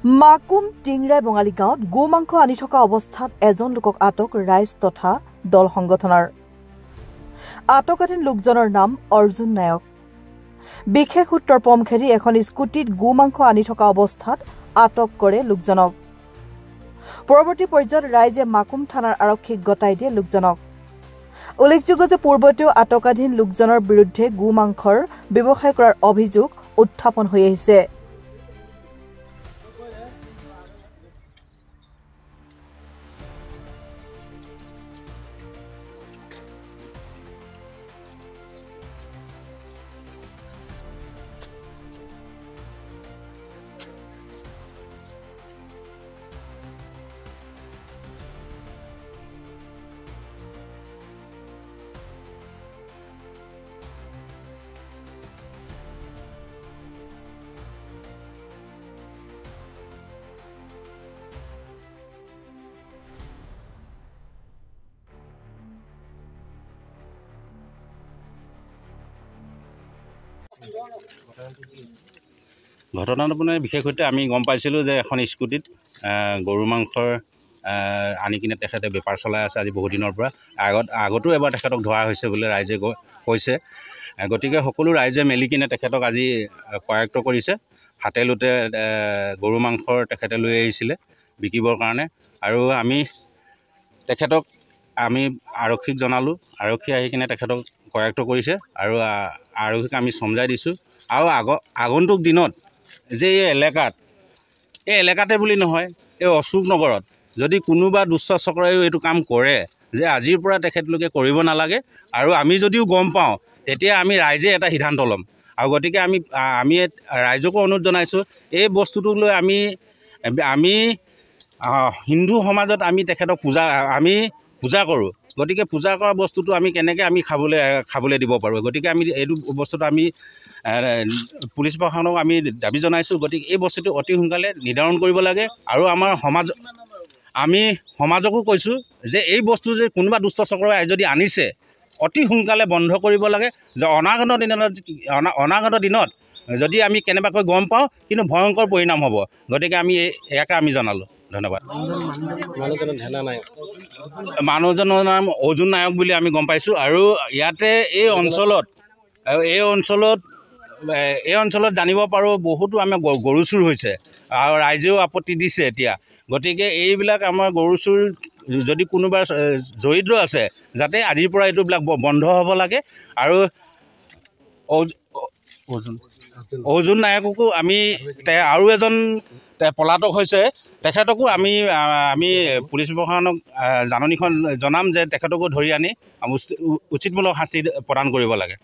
মাকুম টিংৰাই বঙালী গাঁৱত গো মাংস আনি থকা অৱস্থাত এজন লোকক আটক ৰাইজ তথা দল সংগঠনৰ আটকাধীন লোকজনৰ নাম অৰ্জুন নায়ক। বিশেষ সূত্ৰৰ পম খেদি এখন স্কুটিত গো মাংস আনি থকা অৱস্থাত আটক কৰে লোকজনক। পৰৱৰ্তী পৰ্যায়ত ৰাইজে মাকুম থানাৰ আৰক্ষীক গতাই দিয়ে লোকজনক। উল্লেখযোগ্য যে পূৰ্বতেও আটকাধীন লোকজনৰ বিৰুদ্ধে গো মাংসৰ ব্যৱসায় কৰাৰ অভিযোগ উত্থাপন হৈ আহিছে। ঘটনাটো মানে বিশেষকৈ আমি গম পাইছিলোঁ যে এখন স্কুটিত গৰু মাংসৰ আনি কিনে তেখেতে বেপাৰ চলাই আছে আজি বহু দিনৰ পৰা। আগতো এবাৰ তেখেতক ধৰা হৈছে বুলি ৰাইজে কৈছে। গতিকে সকলো ৰাইজে মেলি কিনে তেখেতক আজি কৰায়ত্ব কৰিছে। হাতে লোতে গৰু মাংসৰ তেখেতে লৈ আহিছিলে বিকিবৰ কাৰণে। আৰু তেখেতক আমি আৰক্ষীক জনালোঁ। আৰক্ষী আহি কিনে তেখেতক কৰায়ত্ব কৰিছে আৰু আৰক্ষীক আমি সমজাই দিছোঁ। আৰু আগন্তুক দিনত যে এই এলেকাতে বুলি নহয়, এই অশোক নগৰত যদি কোনোবা দুষ্ট চক্ৰইও এইটো কাম কৰে যে আজিৰ পৰা তেখেতলোকে কৰিব নালাগে। আৰু আমি যদিও গম পাওঁ তেতিয়া আমি ৰাইজে এটা সিদ্ধান্ত ল'ম। আৰু গতিকে আমি ৰাইজকো অনুৰোধ জনাইছোঁ, এই বস্তুটোক লৈ আমি হিন্দু সমাজত আমি তেখেতক পূজা কৰোঁ। গতিকে পূজা কৰা বস্তুটো আমি কেনেকৈ খাবলৈ দিব পাৰোঁ। গতিকে এইটো বস্তুটো পুলিচ প্ৰশাসনক আমি দাবী জনাইছোঁ। গতিকে এই বস্তুটো অতি সোনকালে নিৰ্ধাৰণ কৰিব লাগে। আৰু আমি সমাজকো কৈছোঁ যে এই বস্তু যে কোনোবা দুষ্ট চক্ৰই যদি আনিছে অতি সোনকালে বন্ধ কৰিব লাগে। যে অনাগত দিনত যদি আমি কেনেবাকৈ গম পাওঁ কিন্তু ভয়ংকৰ পৰিণাম হ'ব। গতিকে ইয়াকে আমি জনালোঁ। ধন্যবাদ। মানুহজনৰ নাম অৰ্জুন নায়ক বুলি আমি গম পাইছোঁ। আৰু ইয়াতে এই অঞ্চলত জানিব পাৰোঁ বহুতো আমাৰ গৰু চুৰ হৈছে আৰু ৰাইজেও আপত্তি দিছে এতিয়া। গতিকে এইবিলাক আমাৰ গৰু চুৰ যদি কোনোবা জড়িত আছে যাতে আজিৰ পৰা এইটোবিলাক বন্ধ হ'ব লাগে। আৰু অৰ্জুন নায়ককো আৰু এজন পলাতক হৈছে, তেখেতকো আমি পুলিচ প্ৰশাসনক জাননীখন জনাম যে তেখেতকো ধৰি আনি উচিতমূলক শাস্তি প্ৰদান কৰিব লাগে।